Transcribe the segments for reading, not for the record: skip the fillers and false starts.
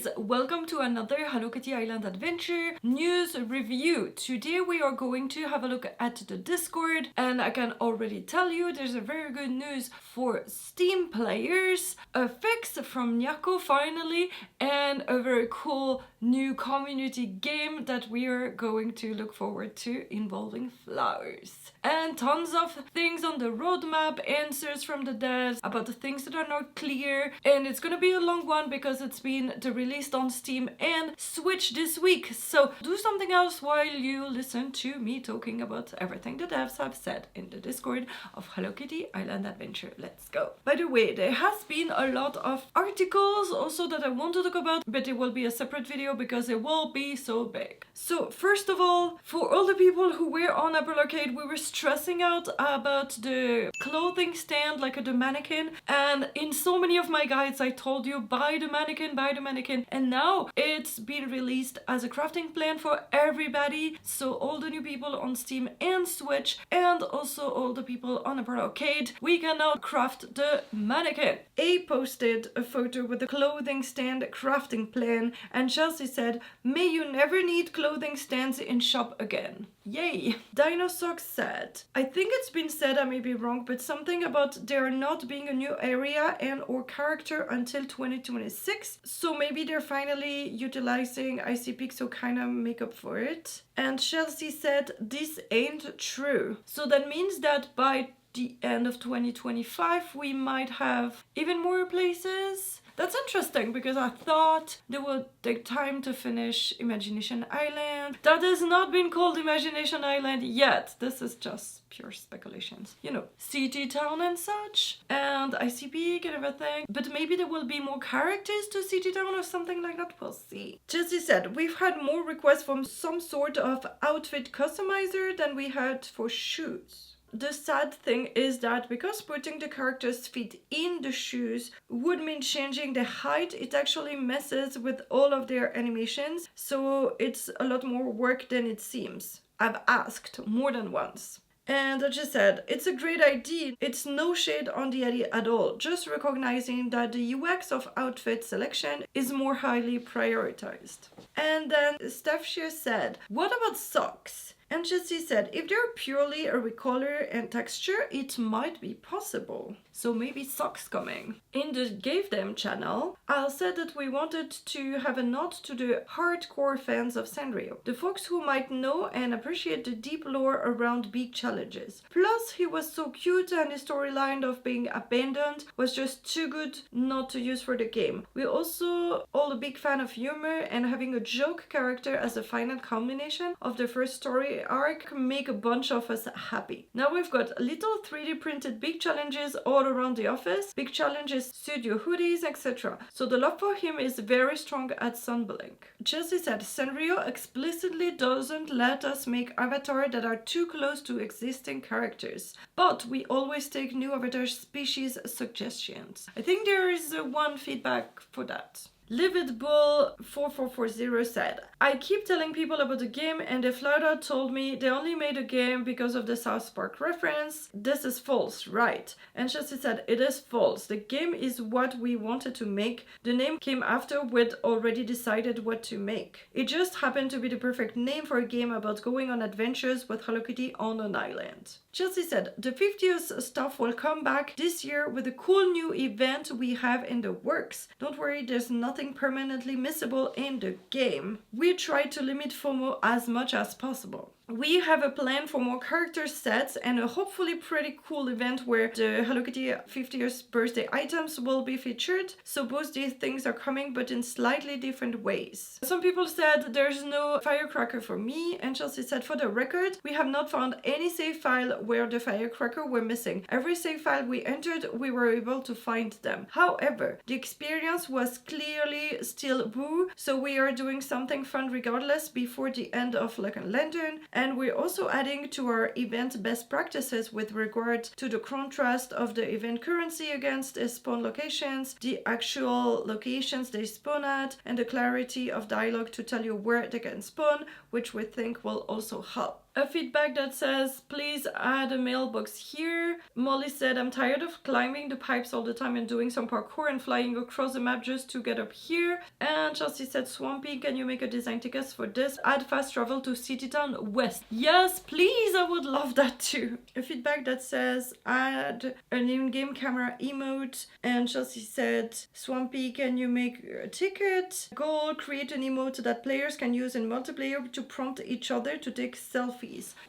guys, welcome to another Hello Kitty Island adventure news review. Today we are going to have a look at the Discord, and I can already tell you there's a very good news for Steam players, a fix from Nyako finally, and a very cool new community game that we are going to look forward to involving flowers. And tons of things on the roadmap, answers from the devs about the things that are not clear, and it's gonna be a long one because it's been released on Steam and Switch this week. So do something else while you listen to me talking about everything the devs have said in the Discord of Hello Kitty Island Adventure. Let's go. By the way, there has been a lot of articles also that I want to talk about, but it will be a separate video because it will be so big. So first of all, for all the people who were on Apple Arcade, we were stressing out about the clothing stand, like the mannequin, and in so many of my guides I told you buy the mannequin, and now it's been released as a crafting plan for everybody. So all the new people on Steam and Switch, and also all the people on Apple Arcade, we can now craft the mannequin. A posted a photo with the clothing stand crafting plan, and Chelsea said, "May you never need clothing stands in shop again." Yay! Dinosaur said, "I think it's been said, I may be wrong, but something about there not being a new area and or character until 2026. So maybe they're finally utilizing Icy Pixel kind of make up for it." And Chelsea said, "This ain't true." So that means that by the end of 2025 we might have even more places. That's interesting because I thought they would take time to finish Imagination Island. That has not been called Imagination Island yet. This is just pure speculations. You know, CT Town and such, and Icy Peak and everything. But maybe there will be more characters to CT Town or something like that. We'll see. Jesse said, "We've had more requests from some sort of outfit customizer than we had for shoes." The sad thing is that because putting the character's feet in the shoes would mean changing the height, it actually messes with all of their animations, so it's a lot more work than it seems. I've asked more than once. And I just said, "It's a great idea. It's no shade on the idea at all, just recognizing that the UX of outfit selection is more highly prioritized." And then Steph Shear said, "What about socks?" And Jessie said, "If they're purely a recolor and texture, it might be possible." So maybe socks coming. In the Gave Them channel, Al said that we wanted to have a nod to the hardcore fans of Sanrio, the folks who might know and appreciate the deep lore around big challenges. Plus, he was so cute and his storyline of being abandoned was just too good not to use for the game. We also all a big fan of humor, and having a joke character as a final culmination of the first story arc make a bunch of us happy. Now we've got little 3D printed big challenges all around the office, big challenges, studio hoodies, etc. So the love for him is very strong at Sunblink. Chelsea said, "Sanrio explicitly doesn't let us make avatars that are too close to existing characters, but we always take new avatar species suggestions." I think there is one feedback for that. Livid Bull 4440 said, "I keep telling people about the game and they flat out told me they only made a game because of the South Park reference. This is false, right?" And Chelsea said, "It is false. The game is what we wanted to make. The name came after we'd already decided what to make. It just happened to be the perfect name for a game about going on adventures with Hello Kitty on an island." Chelsea said, "The 50th stuff will come back this year with a cool new event we have in the works. Don't worry, there's nothing permanently missable in the game. We try to limit FOMO as much as possible. We have a plan for more character sets and a hopefully pretty cool event where the Hello Kitty 50th birthday items will be featured. So both these things are coming, but in slightly different ways." Some people said there's no firecracker for me, and Chelsea said, "For the record, we have not found any save file where the firecracker were missing. Every save file we entered, we were able to find them. However, the experience was clearly still woo, so we are doing something fun regardless before the end of Luck and Lantern. And we're also adding to our event best practices with regard to the contrast of the event currency against the spawn locations, the actual locations they spawn at, and the clarity of dialogue to tell you where they can spawn, which we think will also help." A feedback that says, please add a mailbox here. Molly said, I'm tired of climbing the pipes all the time and doing some parkour and flying across the map just to get up here. And Chelsea said, Swampy, can you make a design ticket for this? Add fast travel to City Town West. Yes, please, I would love that too. A feedback that says, add an in-game camera emote. And Chelsea said, Swampy, can you make a ticket? Goal, create an emote that players can use in multiplayer to prompt each other to take selfies.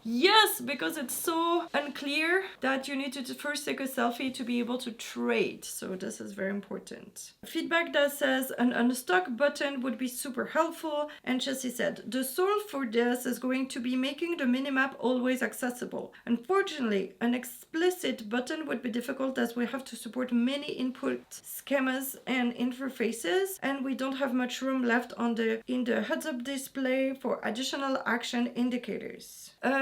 Yes, because it's so unclear that you need to first take a selfie to be able to trade. So this is very important. Feedback that says an unstuck button would be super helpful. And Chelsea said, the solve for this is going to be making the minimap always accessible. Unfortunately, an explicit button would be difficult as we have to support many input schemas and interfaces, and we don't have much room left in the heads-up display for additional action indicators.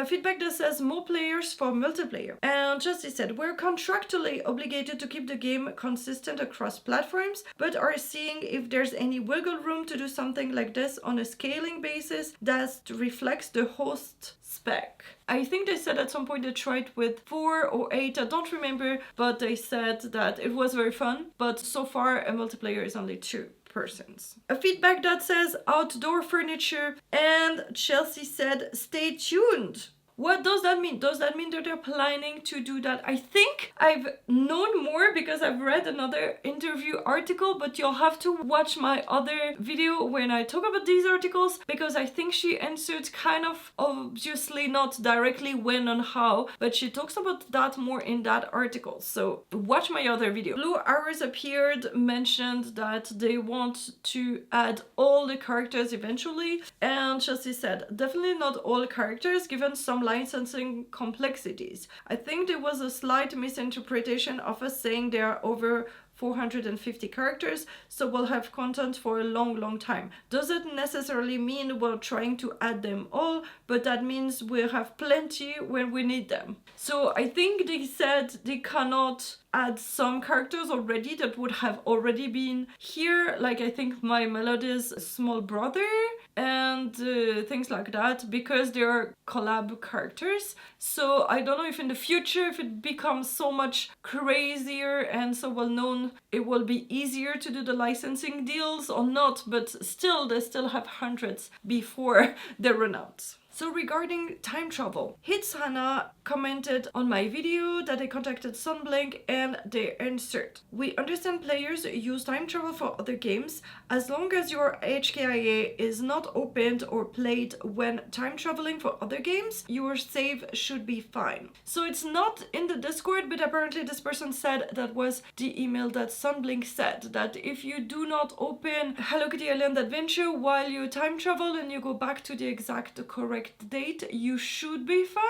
Feedback that says more players for multiplayer. And Chelsea said, we're contractually obligated to keep the game consistent across platforms, but are seeing if there's any wiggle room to do something like this on a scaling basis that reflects the host spec. I think they said at some point they tried with 4 or 8, I don't remember, but they said that it was very fun, but so far a multiplayer is only 2 persons. A feedback that says outdoor furniture, and Chelsea said stay tuned. What does that mean? Does that mean that they're planning to do that? I think I've known more because I've read another interview article, but you'll have to watch my other video when I talk about these articles, because I think she answered kind of obviously not directly when and how, but she talks about that more in that article. So watch my other video. Blue Hours appeared, mentioned that they want to add all the characters eventually, and Chelsea said definitely not all characters given some licensing complexities. I think there was a slight misinterpretation of us saying there are over 450 characters, so we'll have content for a long time. Doesn't necessarily mean we're trying to add them all, but that means we'll have plenty when we need them. So I think they said they cannot add some characters already that would have already been here, like I think my Melody's small brother and things like that, because they are collab characters. So I don't know if in the future, if it becomes so much crazier and so well known, it will be easier to do the licensing deals or not, but still they still have hundreds before they run out. So regarding time travel, Hitsana commented on my video that they contacted Sunblink and they answered. We understand players use time travel for other games. As long as your HKIA is not opened or played when time traveling for other games, your save should be fine. So it's not in the Discord, but apparently this person said that was the email that Sunblink said, that if you do not open Hello Kitty Island Adventure while you time travel and you go back to the exact correct date, you should be fine.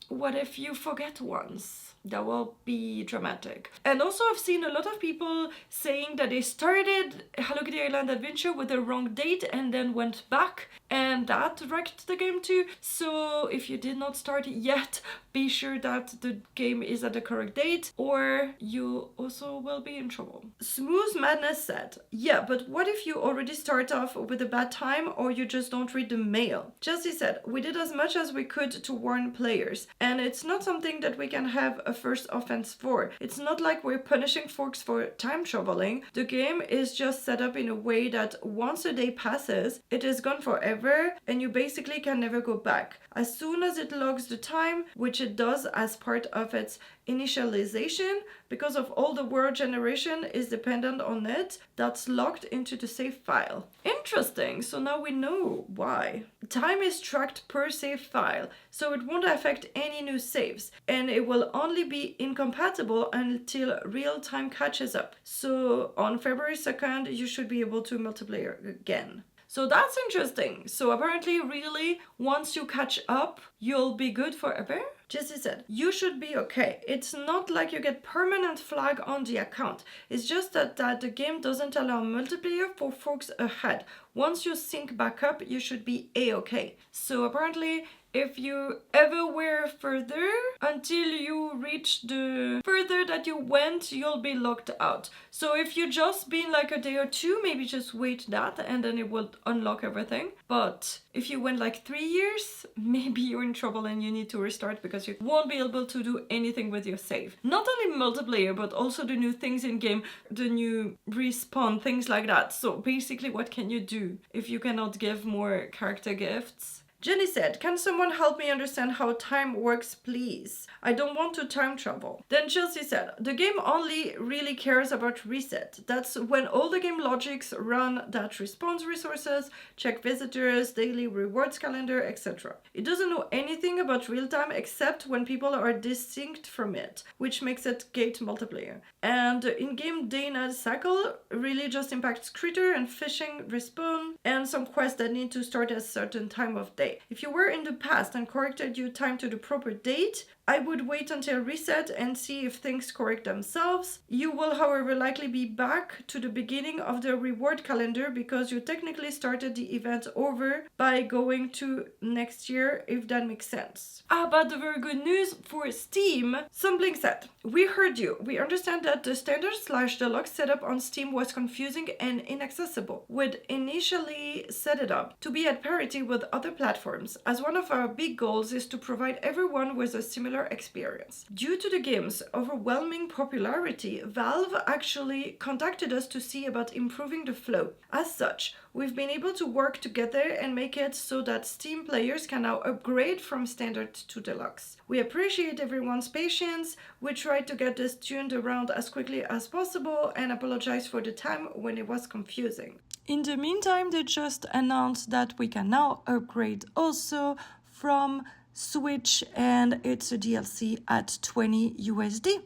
What if you forget once? That will be dramatic. And also I've seen a lot of people saying that they started Hello Kitty Island Adventure with the wrong date and then went back, and that wrecked the game too. So if you did not start yet, be sure that the game is at the correct date or you also will be in trouble. Smooth Madness said, yeah, but what if you already start off with a bad time or you just don't read the mail? Chelsea said, we did as much as we could to warn players, and it's not something that we can have a first offense for. It's not like we're punishing folks for time traveling. The game is just set up in a way that once a day passes, it is gone forever and you basically can never go back. As soon as it logs the time, which it does as part of its initialization, because of all the word generation is dependent on it, that's locked into the save file. Interesting, so now we know why. Time is tracked per save file, so it won't affect any new saves, and it will only be incompatible until real time catches up. So on February 2nd, you should be able to multiplayer again. So that's interesting. So apparently, really, once you catch up, you'll be good forever. Jesse said, you should be okay. It's not like you get permanent flag on the account. It's just that the game doesn't allow multiplayer for folks ahead. Once you sync back up, you should be a-okay. So apparently, if you ever were further, until you reach the further that you went, you'll be locked out. So if you just been like a day or two, maybe just wait that and then it will unlock everything. But if you went like 3 years, maybe you're in trouble and you need to restart because you won't be able to do anything with your save. Not only multiplayer, but also the new things in game, the new respawn, things like that. So basically, what can you do if you cannot give more character gifts? Jenny said, can someone help me understand how time works, please? I don't want to time travel. Then Chelsea said, the game only really cares about reset. That's when all the game logics run that respawns resources, check visitors, daily rewards calendar, etc. It doesn't know anything about real time except when people are distinct from it, which makes it gate multiplayer. And in-game day-night cycle really just impacts critter and fishing respawn and some quests that need to start at a certain time of day. If you were in the past and corrected your time to the proper date, I would wait until reset and see if things correct themselves. You will, however, likely be back to the beginning of the reward calendar because you technically started the event over by going to next year, if that makes sense. But the very good news for Steam, Something said, we heard you. We understand that the standard/deluxe setup on Steam was confusing and inaccessible. We'd initially set it up to be at parity with other platforms, as one of our big goals is to provide everyone with a similar experience. Due to the game's overwhelming popularity, Valve actually contacted us to see about improving the flow. As such, we've been able to work together and make it so that Steam players can now upgrade from standard to deluxe. We appreciate everyone's patience. We tried to get this turned around as quickly as possible and apologize for the time when it was confusing. In the meantime, they just announced that we can now upgrade also from Switch, and it's a DLC at 20 USD.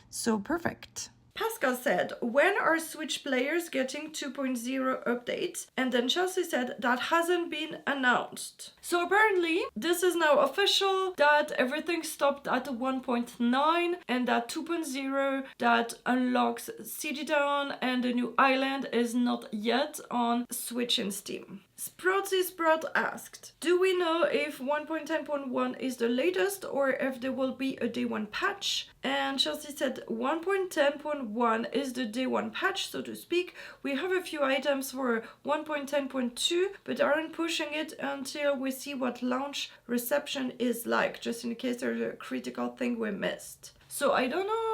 So perfect. Pascal said, when are Switch players getting 2.0 updates? And then Chelsea said, that hasn't been announced. So apparently, this is now official that everything stopped at 1.9 and that 2.0 that unlocks City Town and the new island is not yet on Switch and Steam. Sproutsy Sprout asked, do we know if 1.10.1 is the latest or if there will be a day one patch? And Chelsea said 1.10.1 is the day one patch, so to speak. We have a few items for 1.10.2, but aren't pushing it until we see what launch reception is like, just in case there's a critical thing we missed. So I don't know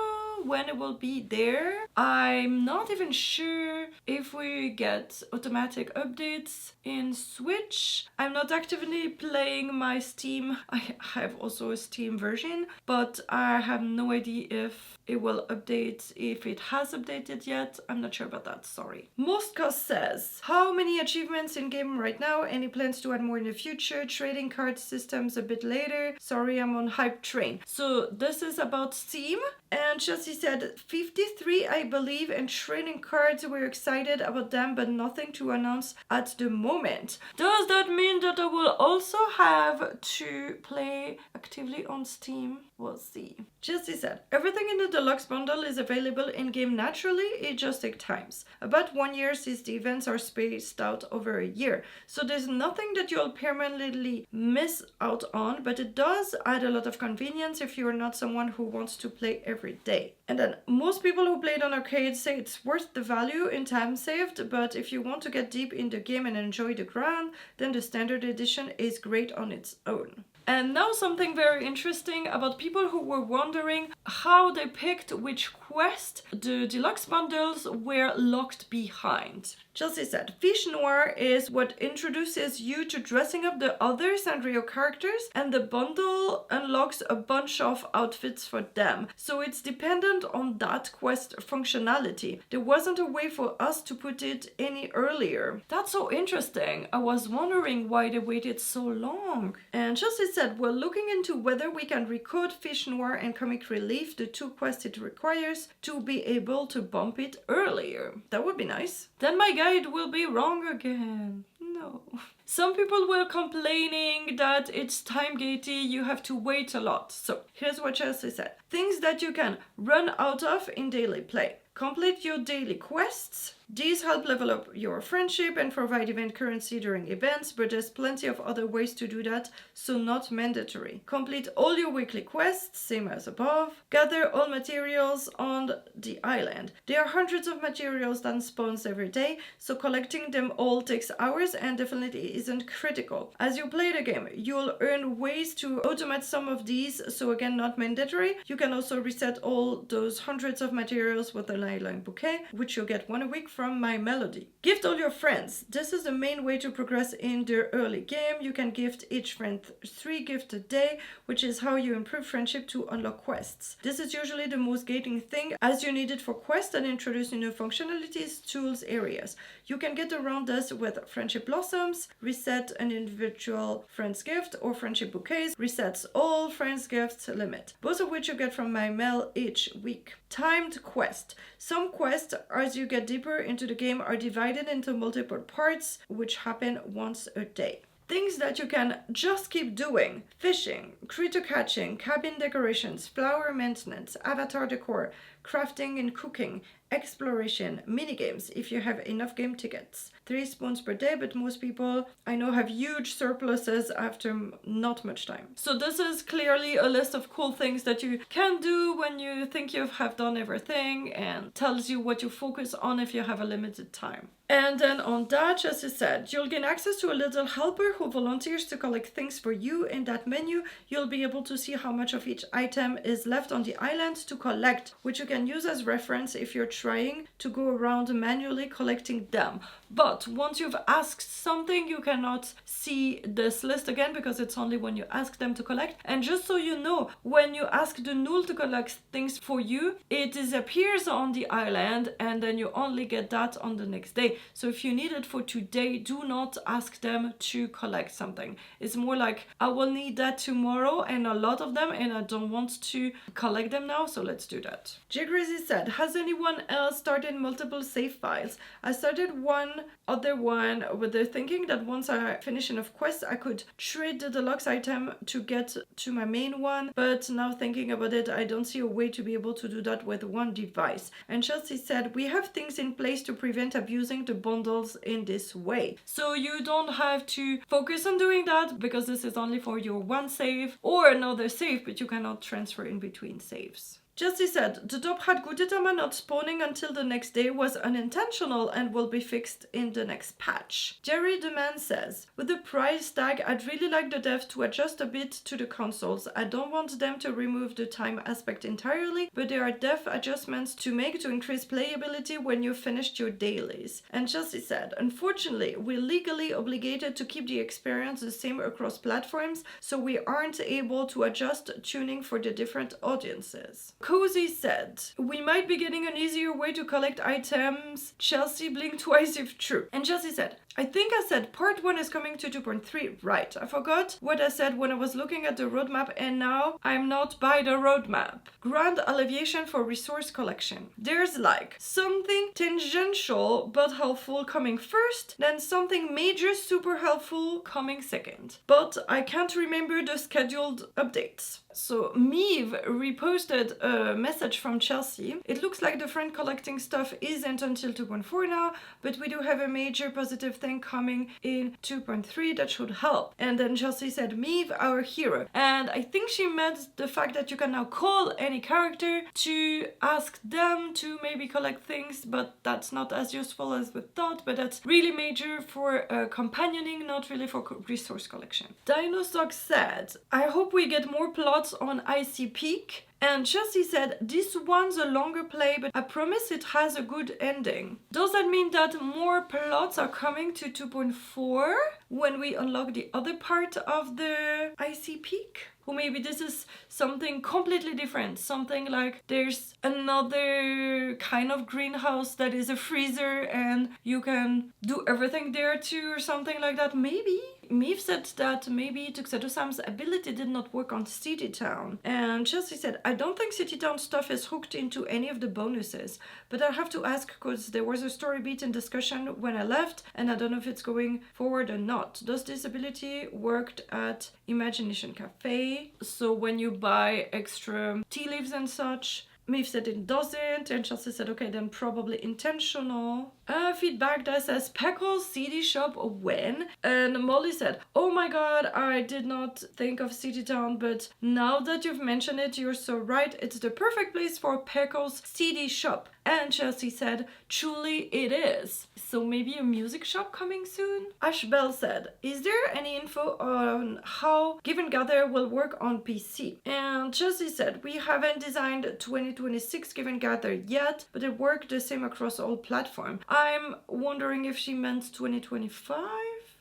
when it will be there. I'm not even sure if we get automatic updates in Switch. I'm not actively playing my Steam. I have also a Steam version, but I have no idea if it will update, if it has updated yet. I'm not sure about that, sorry. Mosca says, how many achievements in game right now? Any plans to add more in the future? Trading card systems a bit later? Sorry, I'm on hype train. So this is about Steam. And Chelsea said 53, I believe, and trading cards, we're excited about them, but nothing to announce at the moment. Does that mean that I will also have to play actively on Steam? We'll see. Chelsea said, everything in the deluxe bundle is available in-game naturally, it just takes time. About 1 year since the events are spaced out over a year. So there's nothing that you'll permanently miss out on, but it does add a lot of convenience if you're not someone who wants to play every day. And then most people who played on arcade say it's worth the value in time saved, but if you want to get deep in the game and enjoy the grind, then the standard edition is great on its own. And now something very interesting about people who were wondering how they picked which quest the deluxe bundles were locked behind. Chelsea said, Fish Noir is what introduces you to dressing up the other Sanrio characters, and the bundle unlocks a bunch of outfits for them. So it's dependent on that quest functionality. There wasn't a way for us to put it any earlier. That's so interesting. I was wondering why they waited so long. And Chelsea said, we're looking into whether we can recode Fish Noir and Comic Relief, the two quests it requires, to be able to bump it earlier. That would be nice. Then my guide will be wrong again. No. Some people were complaining that it's time gatey, you have to wait a lot. So here's what Chelsea said. Things that you can run out of in daily play. Complete your daily quests. These help level up your friendship and provide event currency during events, but there's plenty of other ways to do that, so not mandatory. Complete all your weekly quests, same as above. Gather all materials on the island. There are hundreds of materials that spawns every day, so collecting them all takes hours and definitely isn't critical. As you play the game, you'll earn ways to automate some of these, so again, not mandatory. You can also reset all those hundreds of materials with an island bouquet, which you'll get 1 a week from My Melody. Gift all your friends. This is the main way to progress in the early game. You can gift each friend 3 gifts a day, which is how you improve friendship to unlock quests. This is usually the most gating thing, as you need it for quests and introduce new functionalities, tools, areas. You can get around this with friendship blossoms, reset an individual friend's gift, or friendship bouquets, resets all friends' gifts limit, both of which you get from My Mel each week. Timed quest. Some quests, as you get deeper into the game, are divided into multiple parts, which happen once a day. Things that you can just keep doing. Fishing, critter catching, cabin decorations, flower maintenance, avatar decor, crafting and cooking, exploration, minigames if you have enough game tickets. 3 spoons per day, but most people I know have huge surpluses after not much time. So this is clearly a list of cool things that you can do when you think you have done everything, and tells you what you focus on if you have a limited time. And then on that, as I said, you'll gain access to a little helper who volunteers to collect things for you. In that menu, you'll be able to see how much of each item is left on the island to collect, which you can use as reference if you're trying to go around manually collecting them. But once you've asked something, you cannot see this list again, because it's only when you ask them to collect. And just so you know, when you ask the Null to collect things for you, it disappears on the island, and then you only get that on the next day. So if you need it for today, do not ask them to collect something. It's more like, I will need that tomorrow, and a lot of them, and I don't want to collect them now, so let's do that. J. Gracie said, has anyone else started multiple save files? I started one other one with the thinking that once I finish enough quests, I could trade the deluxe item to get to my main one, but now thinking about it, I don't see a way to be able to do that with one device. And Chelsea said, we have things in place to prevent abusing the bundles in this way. So you don't have to focus on doing that, because this is only for your one save or another save, but you cannot transfer in between saves. Chelsea said, the top hat Gudetama not spawning until the next day was unintentional and will be fixed in the next patch. Jerry the Man says, with the price tag, I'd really like the devs to adjust a bit to the consoles. I don't want them to remove the time aspect entirely, but there are dev adjustments to make to increase playability when you've finished your dailies. And Chelsea said, unfortunately, we're legally obligated to keep the experience the same across platforms, so we aren't able to adjust tuning for the different audiences. Cozy said, we might be getting an easier way to collect items. Chelsea blinked twice if true. And Chelsea said, I think I said part 1 is coming to 2.3. Right, I forgot what I said when I was looking at the roadmap, and now I'm not by the roadmap. Grand alleviation for resource collection. There's like something tangential but helpful coming first, then something major super helpful coming second. But I can't remember the scheduled updates. So Meave reposted a message from Chelsea. It looks like the friend collecting stuff isn't until 2.4 now, but we do have a major positive thing coming in 2.3 that should help. And then Chelsea said, Meave, our hero. And I think she meant the fact that you can now call any character to ask them to maybe collect things, but that's not as useful as we thought, but that's really major for companioning, not really for resource collection. Dinostock said, I hope we get more plots on Icy Peak. And Chelsea said, this one's a longer play, but I promise it has a good ending. Does that mean that more plots are coming to 2.4 when we unlock the other part of the Icy Peak? Or maybe this is something completely different. Something like there's another kind of greenhouse that is a freezer and you can do everything there too, or something like that. Maybe. Meave said that maybe Tuxedo-sam's ability did not work on City Town. And Chelsea said, I don't think City Town stuff is hooked into any of the bonuses. But I'll have to ask because there was a story beat in discussion when I left and I don't know if it's going forward or not. Does this ability worked at Imagination Cafe? So when you buy extra tea leaves and such, Meave said it doesn't, and Chelsea said, okay, then probably intentional. Feedback that says Peckle's CD shop when? And Molly said, oh my god, I did not think of City Town, but now that you've mentioned it, you're so right. It's the perfect place for Peckle's CD shop. And Chelsea said, truly it is. So maybe a music shop coming soon? Ash Bell said, is there any info on how Give and Gather will work on PC? And Chelsea said, we haven't designed 2026 Give and Gather yet, but it worked the same across all platforms. I'm wondering if she meant 2025?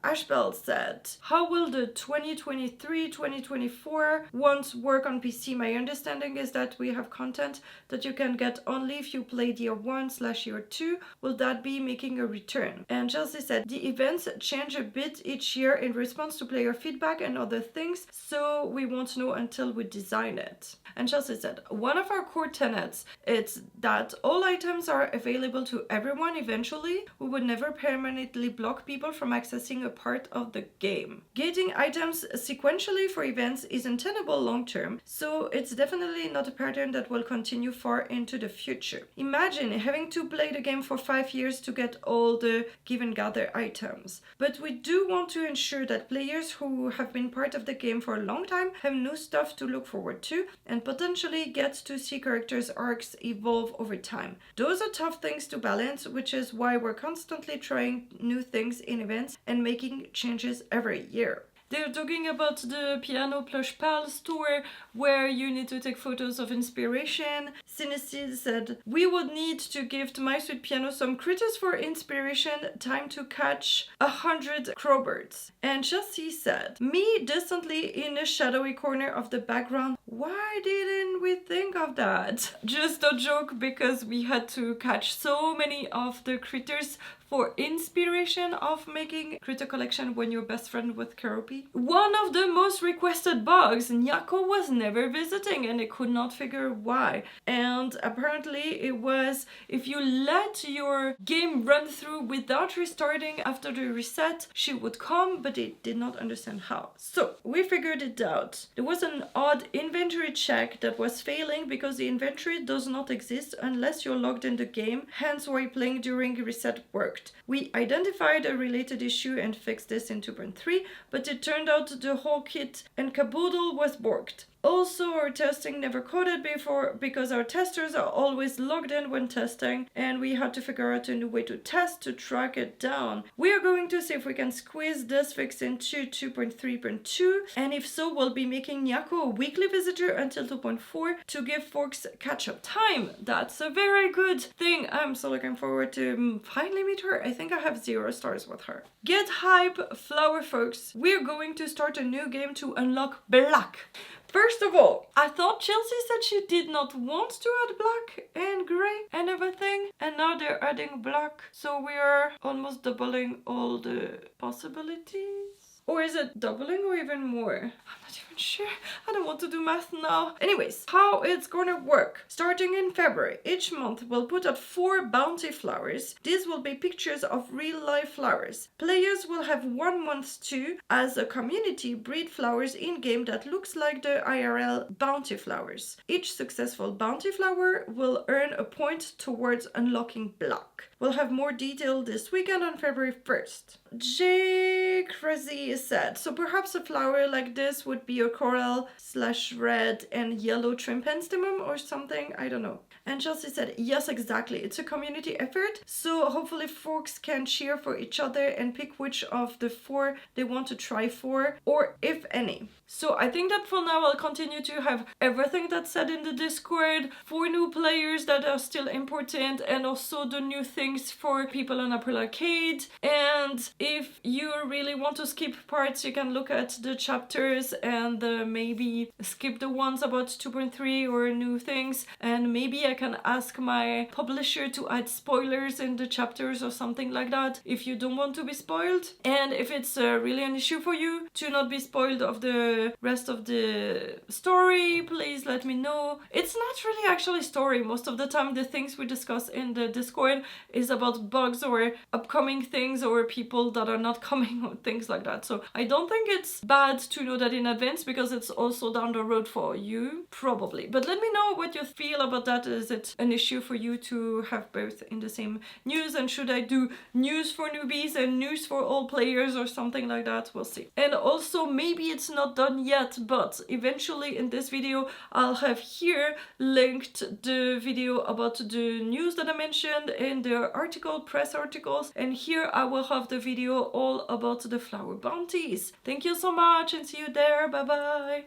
Ashbell said, how will the 2023-2024 ones work on PC? My understanding is that we have content that you can get only if you played year 1/year 2. Will that be making a return? And Chelsea said, the events change a bit each year in response to player feedback and other things, so we won't know until we design it. And Chelsea said, one of our core tenets is that all items are available to everyone eventually. We would never permanently block people from accessing a part of the game. Gating items sequentially for events is untenable long term, so it's definitely not a pattern that will continue far into the future. Imagine having to play the game for 5 years to get all the Give and Gather items. But we do want to ensure that players who have been part of the game for a long time have new stuff to look forward to and potentially get to see characters' arcs evolve over time. Those are tough things to balance, which is why we're constantly trying new things in events and making changes every year. They're talking about the Piano Plush Pal store where you need to take photos of inspiration. Cinecid said, we would need to give My Sweet Piano some critters for inspiration, time to catch 100 crowbirds. And Chelsea said, me distantly in a shadowy corner of the background. Why didn't we think of that? Just a joke because we had to catch so many of the critters for inspiration of making critter collection when you're best friend with Keroppi. One of the most requested bugs, Nyako was never visiting and they could not figure why. And apparently it was if you let your game run through without restarting after the reset, she would come, but they did not understand how. So we figured it out. There was an odd inventory check that was failing because the inventory does not exist unless you're logged in the game, hence why playing during reset worked. We identified a related issue and fixed this in 2.3, but it turned out the whole kit and caboodle was borked. Also, our testing never coded before because our testers are always logged in when testing, and we had to figure out a new way to test to track it down. We are going to see if we can squeeze this fix into 2.3.2, and if so, we'll be making Nyako a weekly visitor until 2.4 to give folks catch-up time. That's a very good thing. I'm so looking forward to finally meet her. I think I have 0 stars with her. Get hype, flower folks. We're going to start a new game to unlock black. First of all, I thought Chelsea said she did not want to add black and grey and everything, and now they're adding black, so we are almost doubling all the possibilities. Or is it doubling or even more? I'm not even sure. I don't want to do math now. Anyways, how it's gonna work. Starting in February, each month we'll put out 4 bounty flowers. These will be pictures of real life flowers. Players will have 1 month to, as a community, breed flowers in-game that looks like the IRL bounty flowers. Each successful bounty flower will earn a point towards unlocking black. We'll have more detail this weekend on February 1st. J. Crazy said, so perhaps a flower like this would be a coral /red and yellow trim penstemum or something, I don't know. And Chelsea said, yes, exactly. It's a community effort. So hopefully folks can cheer for each other and pick which of the 4 they want to try for, or if any. So I think that for now I'll continue to have everything that's said in the Discord for new players that are still important, and also the new things for people on April Arcade. And if you really want to skip parts, you can look at the chapters and maybe skip the ones about 2.3 or new things, and maybe I can ask my publisher to add spoilers in the chapters or something like that if you don't want to be spoiled. And if it's really an issue for you to not be spoiled of the rest of the story, please let me know. It's not really actually story. Most of the time the things we discuss in the Discord is about bugs or upcoming things or people that are not coming or things like that. So I don't think it's bad to know that in advance, because it's also down the road for you, probably. But let me know what you feel about that. Is it an issue for you to have both in the same news, and should I do news for newbies and news for all players or something like that? We'll see. And also, maybe it's not done yet, but eventually in this video I'll have here linked the video about the news that I mentioned in the article, press articles, and here I will have the video all about the flower bounties. Thank you so much and see you there. Bye bye.